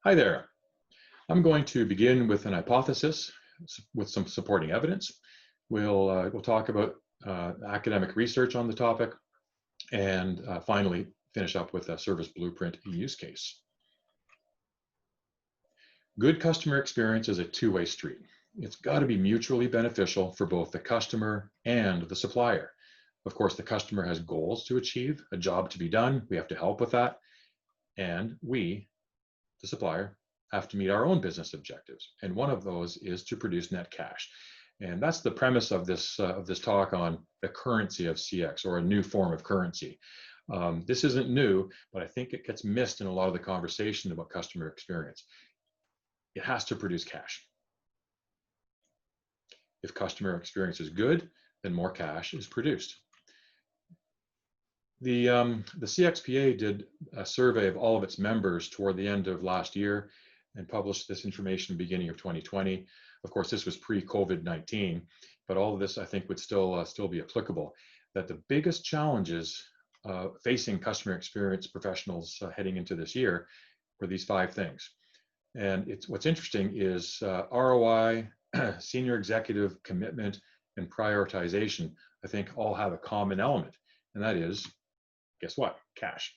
Hi there. I'm going to begin with an hypothesis with some supporting evidence. We'll talk about academic research on the topic and finally finish up with a service blueprint use case. Good customer experience is a two-way street. It's got to be mutually beneficial for both the customer and the supplier. Of course, the customer has goals to achieve, a job to be done. We have to help with that. And we, the supplier, have to meet our own business objectives. And one of those is to produce net cash. And that's the premise of this talk on the currency of CX, or a new form of currency. This isn't new, but I think it gets missed in a lot of the conversation about customer experience. It has to produce cash. If customer experience is good, then more cash is produced. The CXPA did a survey of all of its members toward the end of last year and published this information beginning of 2020. Of course, this was pre-COVID-19, but all of this I think would still be applicable. That the biggest challenges facing customer experience professionals heading into this year were these 5 things. And what's interesting is ROI, senior executive commitment, and prioritization, I think all have a common element, and that is, guess what? Cash.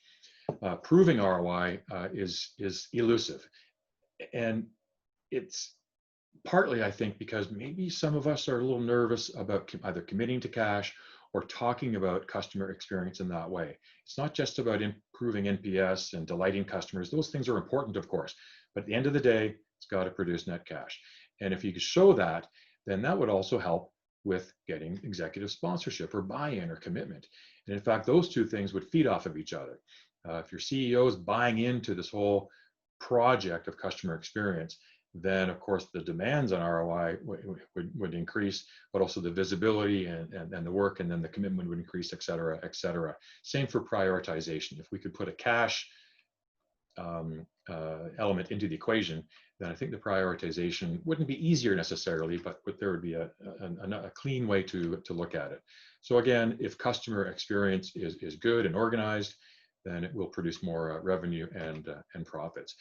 Proving ROI is elusive. And it's partly, I think, because maybe some of us are a little nervous about either committing to cash or talking about customer experience in that way. It's not just about improving NPS and delighting customers. Those things are important, of course. But at the end of the day, it's got to produce net cash. And if you could show that, then that would also help with getting executive sponsorship or buy-in or commitment. And in fact, those two things would feed off of each other. If your CEO is buying into this whole project of customer experience, then of course the demands on ROI would increase, but also the visibility and the work, and then the commitment would increase, et cetera, et cetera. Same for prioritization. If we could put a cash element into the equation, then I think the prioritization wouldn't be easier necessarily, but there would be a clean way to look at it. So again, if customer experience is good and organized, then it will produce more revenue and profits.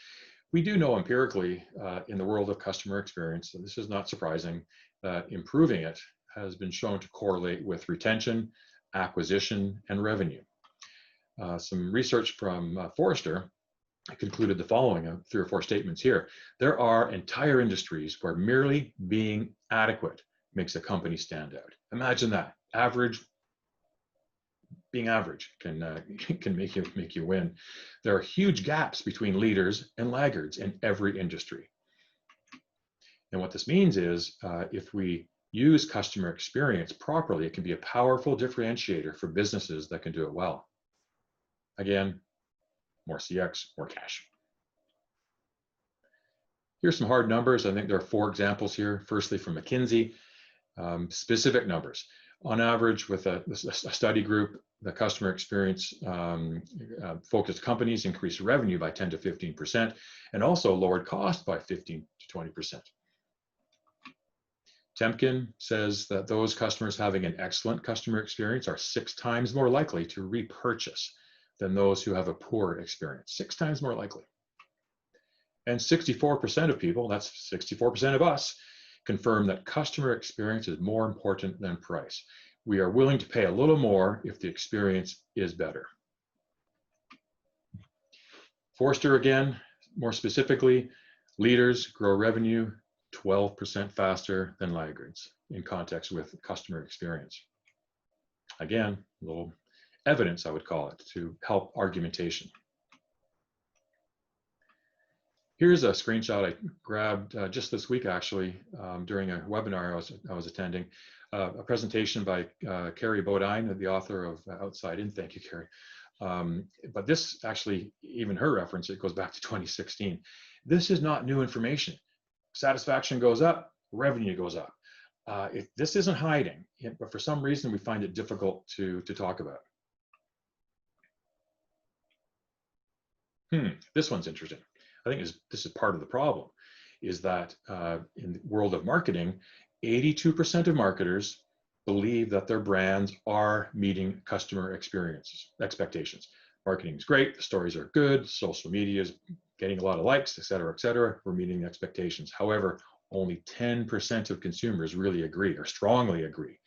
We do know empirically in the world of customer experience, and this is not surprising, that improving it has been shown to correlate with retention, acquisition, and revenue. Some research from Forrester concluded the following, 3 or 4 statements here. There are entire industries where merely being adequate makes a company stand out. Imagine that. Being average can make you win. There are huge gaps between leaders and laggards in every industry. And what this means is if we use customer experience properly, it can be a powerful differentiator for businesses that can do it well. Again, more CX, more cash. Here's some hard numbers. I think there are 4 examples here. Firstly, from McKinsey, specific numbers. On average, with a study group, the customer experience focused companies increased revenue by 10 to 15% and also lowered cost by 15 to 20%. Temkin says that those customers having an excellent customer experience are 6 times more likely to repurchase than those who have a poor experience, 6 times more likely. And 64% of people, that's 64% of us, confirm that customer experience is more important than price. We are willing to pay a little more if the experience is better. Forrester again, more specifically, leaders grow revenue 12% faster than laggards in context with customer experience. Again, a little evidence, I would call it, to help argumentation. Here's a screenshot I grabbed just this week, actually, during a webinar I was attending, a presentation by Carrie Bodine, the author of Outside In. Thank you, Carrie. But this actually, even her reference, it goes back to 2016. This is not new information. Satisfaction goes up, revenue goes up. This isn't hiding, but for some reason we find it difficult to talk about. This one's interesting. I think this is part of the problem, is that in the world of marketing, 82% of marketers believe that their brands are meeting customer experiences, expectations. Marketing is great, the stories are good, social media is getting a lot of likes, et cetera, we're meeting the expectations. However, only 10% of consumers really agree or strongly agree.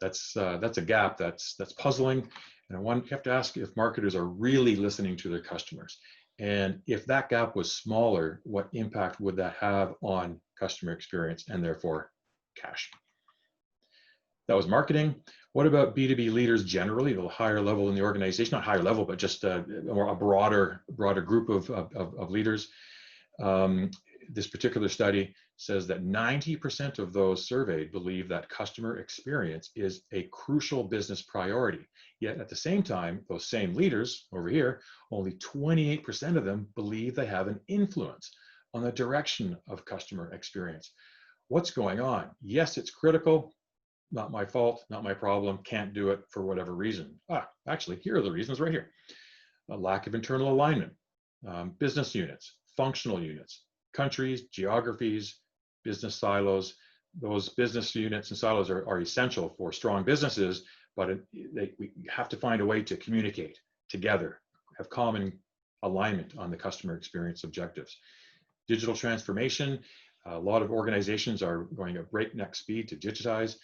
That's a gap that's puzzling, and you have to ask if marketers are really listening to their customers. And if that gap was smaller, what impact would that have on customer experience and therefore cash? That was marketing. What about B2B leaders generally, a higher level in the organization, not higher level, but just a broader group of leaders? This particular study says that 90% of those surveyed believe that customer experience is a crucial business priority. Yet at the same time, those same leaders over here, only 28% of them believe they have an influence on the direction of customer experience. What's going on? Yes, it's critical. Not my fault, not my problem, can't do it for whatever reason. Actually, here are the reasons right here. A lack of internal alignment, business units, functional units, countries, geographies, business silos. Those business units and silos are essential for strong businesses, but we have to find a way to communicate together, have common alignment on the customer experience objectives. Digital transformation, a lot of organizations are going at breakneck speed to digitize.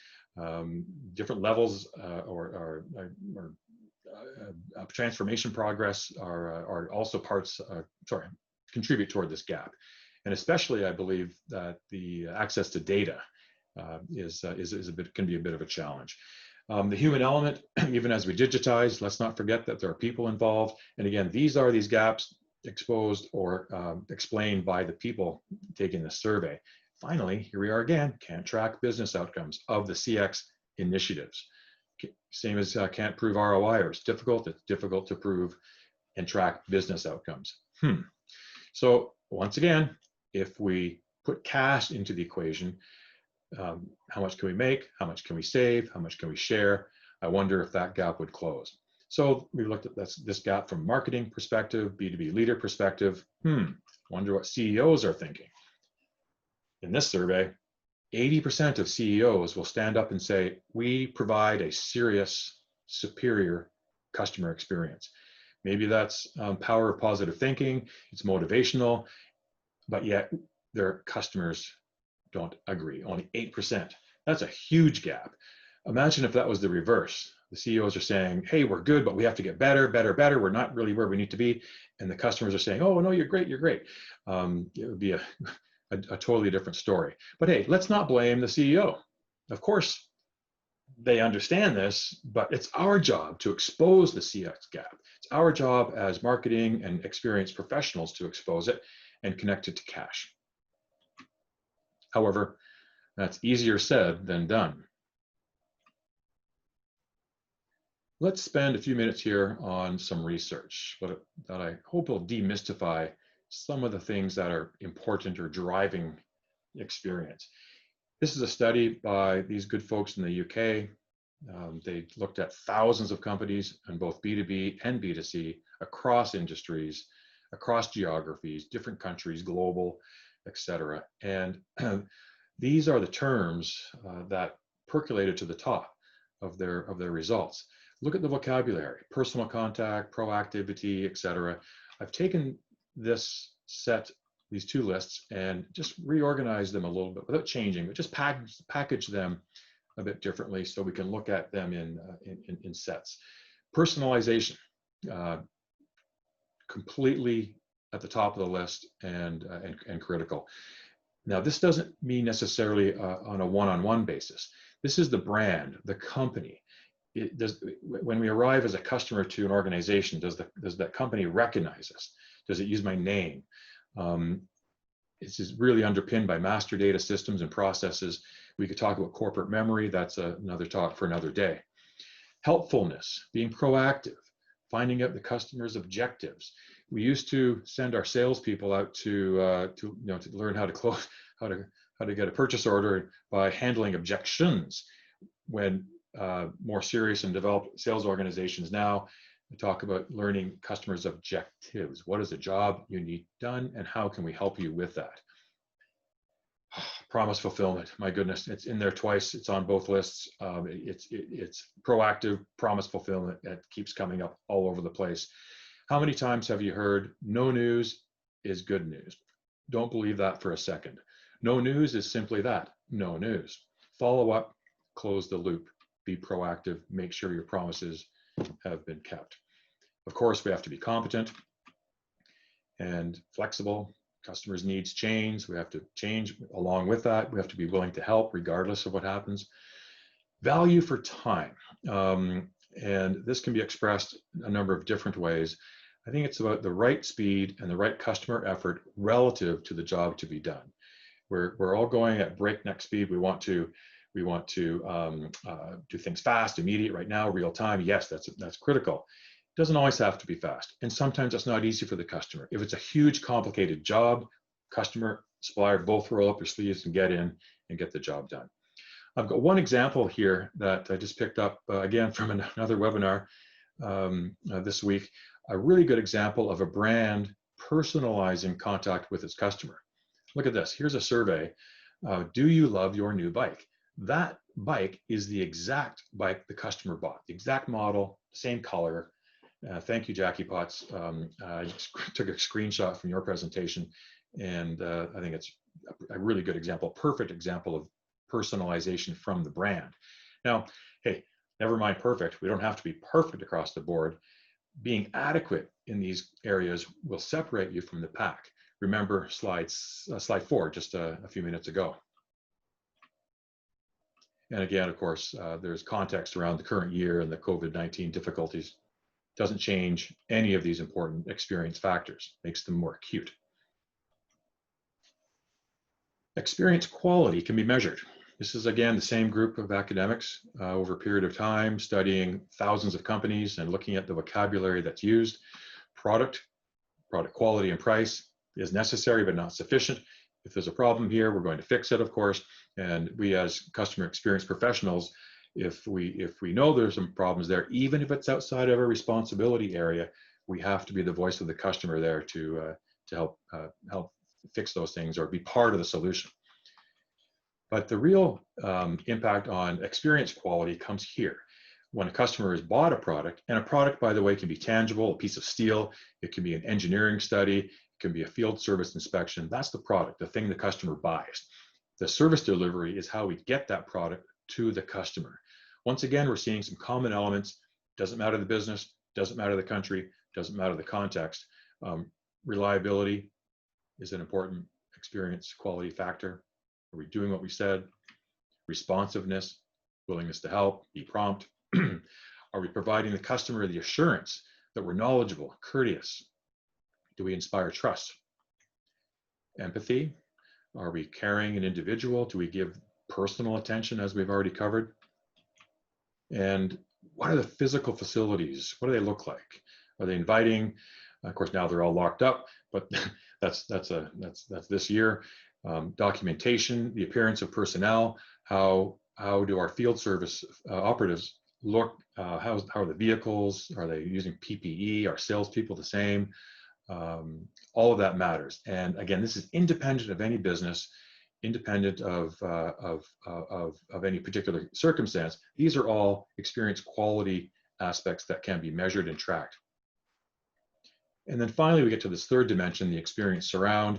Different levels or transformation progress are also contribute toward this gap. And especially, I believe that the access to data can be a bit of a challenge. The human element, even as we digitize, let's not forget that there are people involved. And again, these gaps exposed or explained by the people taking the survey. Finally, here we are again, can't track business outcomes of the CX initiatives. Same as can't prove ROI, or it's difficult to prove and track business outcomes. So once again, if we put cash into the equation, how much can we make? How much can we save? How much can we share? I wonder if that gap would close. So we looked at this gap from marketing perspective, B2B leader perspective. Wonder what CEOs are thinking. In this survey, 80% of CEOs will stand up and say, we provide a serious, superior customer experience. Maybe that's power of positive thinking, it's motivational, but yet their customers don't agree, only 8%. That's a huge gap. Imagine if that was the reverse. The CEOs are saying, hey, we're good, but we have to get better. We're not really where we need to be. And the customers are saying, oh, no, you're great. It would be a totally different story. But hey, let's not blame the CEO. Of course, they understand this, but it's our job to expose the CX gap. It's our job as marketing and experience professionals to expose it and connect it to cash. However, that's easier said than done. Let's spend a few minutes here on some research that I hope will demystify some of the things that are important or driving experience. This is a study by these good folks in the UK. They looked at thousands of companies in both B2B and B2C across industries, across geographies, different countries, global, etc. And these are the terms that percolated to the top of their results. Look at the vocabulary: personal contact, proactivity, etc. I've taken these two lists and just reorganized them a little bit without changing, but just package them a bit differently so we can look at them in sets. Personalization, completely at the top of the list and critical. Now, this doesn't mean necessarily on a one-on-one basis. This is the brand, the company. When we arrive as a customer to an organization, does that company recognize us? Does it use my name? This is really underpinned by master data systems and processes. We could talk about corporate memory. That's another talk for another day. Helpfulness, being proactive, finding out the customer's objectives. We used to send our salespeople out to learn how to close, how to get a purchase order by handling objections. When more serious and developed sales organizations now talk about learning customers' objectives. What is the job you need done, and how can we help you with that? Promise fulfillment. My goodness, it's in there twice. It's on both lists. It's proactive promise fulfillment that keeps coming up all over the place. How many times have you heard no news is good news. Don't believe that for a second. No news is simply that, no news. Follow up, close the loop, be proactive, make sure your promises have been kept. Of course, we have to be competent and flexible. Customers' needs change. We have to change along with that. We have to be willing to help regardless of what happens. Value for time. And this can be expressed a number of different ways. I think it's about the right speed and the right customer effort relative to the job to be done. We're all going at breakneck speed. We want to do things fast, immediate, right now, real time. Yes, that's critical. It doesn't always have to be fast, and sometimes it's not easy for the customer. If it's a huge, complicated job, customer, supplier, both roll up your sleeves and get in and get the job done. I've got one example here that I just picked up again from another webinar this week. A really good example of a brand personalizing contact with its customer. Look at this. Here's a survey. Do you love your new bike? That bike is the exact bike the customer bought, the exact model, same color. Thank you, Jackie Potts. I just took a screenshot from your presentation, and I think it's a really good example, perfect example of personalization from the brand. Now, hey, never mind perfect. We don't have to be perfect across the board. Being adequate in these areas will separate you from the pack. Remember slide 4, just a few minutes ago. And again, of course, there's context around the current year and the COVID-19 difficulties. Doesn't change any of these important experience factors, makes them more acute. Experience quality can be measured. This is, again, the same group of academics over a period of time, studying thousands of companies and looking at the vocabulary that's used. Product quality and price is necessary but not sufficient. If there's a problem here, we're going to fix it, of course. And we as customer experience professionals, if we know there's some problems there, even if it's outside of our responsibility area, we have to be the voice of the customer there to help fix those things or be part of the solution. But the real impact on experience quality comes here. When a customer has bought a product, and a product, by the way, can be tangible, a piece of steel, it can be an engineering study, it can be a field service inspection. That's the product, the thing the customer buys. The service delivery is how we get that product to the customer. Once again, we're seeing some common elements. Doesn't matter the business, doesn't matter the country, doesn't matter the context. Reliability is an important experience quality factor. Are we doing what we said? Responsiveness, willingness to help, be prompt. Are we providing the customer the assurance that we're knowledgeable, courteous? Do we inspire trust? Empathy. Are we caring an individual? Do we give personal attention, as we've already covered? And what are the physical facilities? What do they look like? Are they inviting? Of course, now they're all locked up, but that's this year. Documentation, the appearance of personnel. How do our field service operatives look? How are the vehicles? Are they using PPE? Are salespeople the same? All of that matters. And again, this is independent of any business, independent of any particular circumstance. These are all experience quality aspects that can be measured and tracked. And then finally, we get to this third dimension, the experience surround,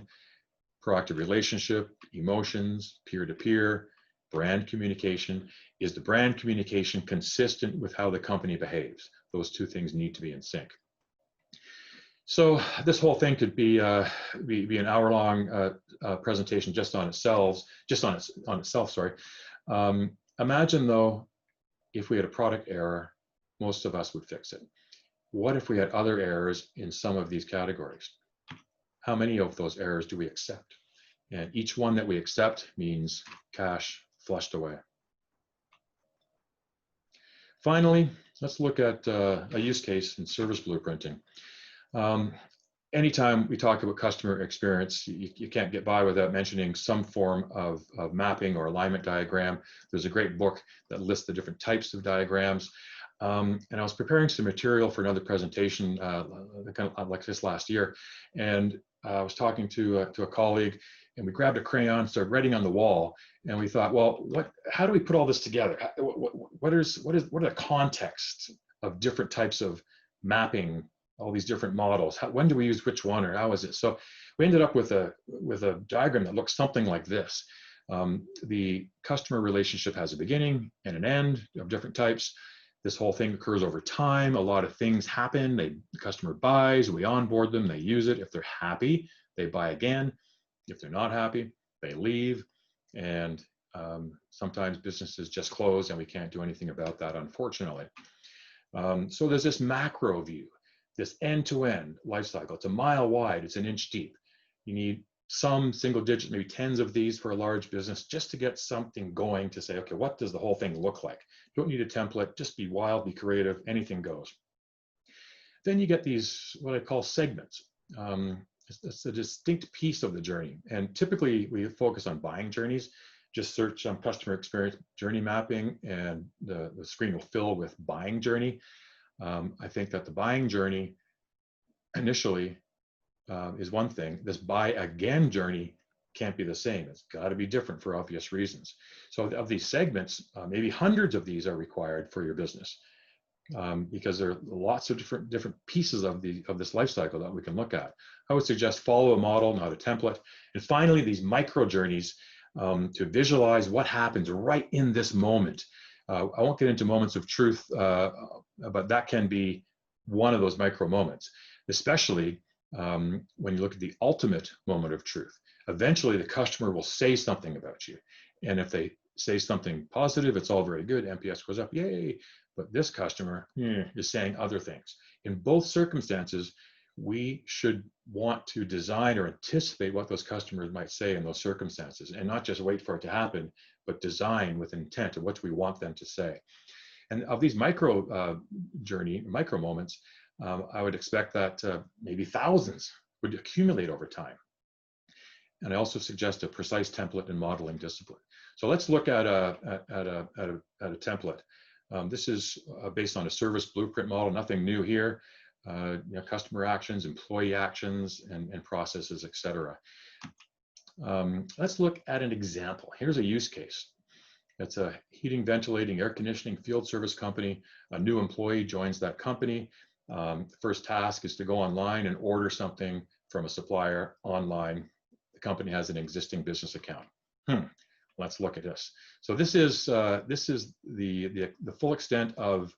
proactive relationship, emotions, peer-to-peer, brand communication. Is the brand communication consistent with how the company behaves? Those two things need to be in sync. So this whole thing could be an hour-long presentation just on itself. Sorry. Imagine though, if we had a product error, most of us would fix it. What if we had other errors in some of these categories? How many of those errors do we accept? And each one that we accept means cash flushed away. Finally, let's look at a use case in service blueprinting. Anytime we talk about customer experience, you can't get by without mentioning some form of mapping or alignment diagram. There's a great book that lists the different types of diagrams. And I was preparing some material for another presentation kind of like this last year. And I was talking to a colleague, and we grabbed a crayon, started writing on the wall, and we thought, well, how do we put all this together? What are the context of different types of mapping all these different models. When do we use which one, or how is it? So we ended up with a diagram that looks something like this. The customer relationship has a beginning and an end of different types. This whole thing occurs over time. A lot of things happen. The customer buys, we onboard them, they use it. If they're happy, they buy again. If they're not happy, they leave. And sometimes businesses just close and we can't do anything about that, unfortunately. So there's this macro view, this end-to-end life cycle. It's a mile wide, it's an inch deep. You need some single digit, maybe tens of these for a large business, just to get something going to say, okay, what does the whole thing look like? You don't need a template, just be wild, be creative, anything goes. Then you get these, what I call segments. It's a distinct piece of the journey. And typically we focus on buying journeys. Just search on customer experience journey mapping and the screen will fill with buying journey. I think that the buying journey initially is one thing. This buy again journey can't be the same. It's got to be different for obvious reasons. So of these segments, maybe hundreds of these are required for your business. Because there are lots of different pieces of this life cycle that we can look at. I would suggest follow a model, not a template. And finally, these micro journeys to visualize what happens right in this moment. I won't get into moments of truth, but that can be one of those micro moments, especially when you look at the ultimate moment of truth. Eventually, the customer will say something about you. And if they say something positive, it's all very good. NPS goes up, yay. But this customer is saying other things. In both circumstances, we should want to design or anticipate what those customers might say in those circumstances and not just wait for it to happen, but design with intent of what we want them to say. And of these micro moments, I would expect that maybe thousands would accumulate over time. And I also suggest a precise template and modeling discipline. So let's look at a template. This is based on a service blueprint model, nothing new here. Customer actions, employee actions, and processes, etc. Let's look at an example. Here's a use case. It's a heating, ventilating, air conditioning field service company. A new employee joins that company. First task is to go online and order something from a supplier online. The company has an existing business account. Let's look at this. So this is the full extent of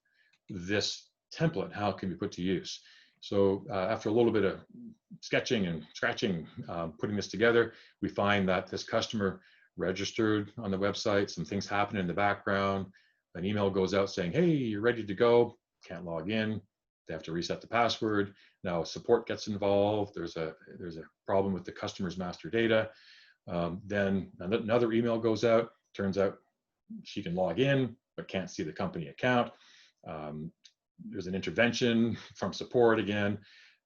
this template, how it can be put to use. So after a little bit of sketching and scratching, putting this together, we find that this customer registered on the website, some things happen in the background, an email goes out saying, hey, you're ready to go, can't log in, they have to reset the password. Now support gets involved, there's a problem with the customer's master data. Then another email goes out, turns out she can log in, but can't see the company account. There's an intervention from support again.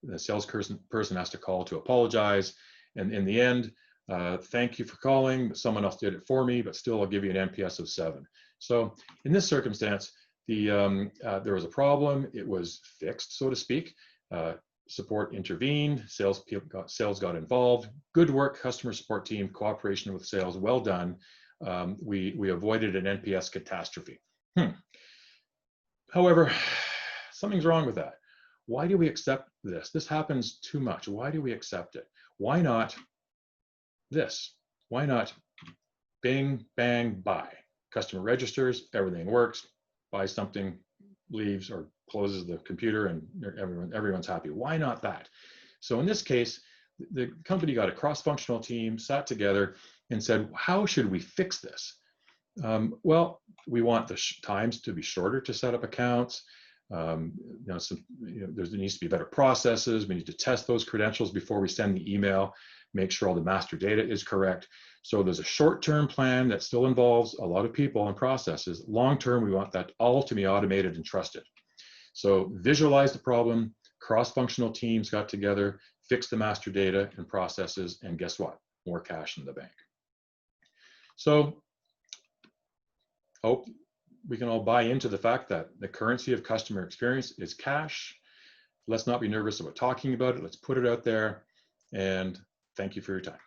The salesperson has to call to apologize. And in the end, thank you for calling, someone else did it for me, but still I'll give you an NPS of 7. So in this circumstance, there was a problem, it was fixed, so to speak. Support intervened, sales got involved. Good work, customer support team, cooperation with sales, well done. We avoided an NPS catastrophe. However, something's wrong with that. Why do we accept this? This happens too much. Why do we accept it? Why not this? Why not bing, bang, buy? Customer registers, everything works, buys something, leaves or closes the computer, and everyone's happy. Why not that? So in this case, the company got a cross-functional team, sat together and said, how should we fix this? Well, we want the times to be shorter to set up accounts. There needs to be better processes. We need to test those credentials before we send the email, make sure all the master data is correct. So there's a short-term plan that still involves a lot of people and processes. Long-term, we want that all to be automated and trusted. So visualize the problem, cross-functional teams got together, fixed the master data and processes, and guess what? More cash in the bank. So hope we can all buy into the fact that the currency of customer experience is cash. Let's not be nervous about talking about it. Let's put it out there. And thank you for your time.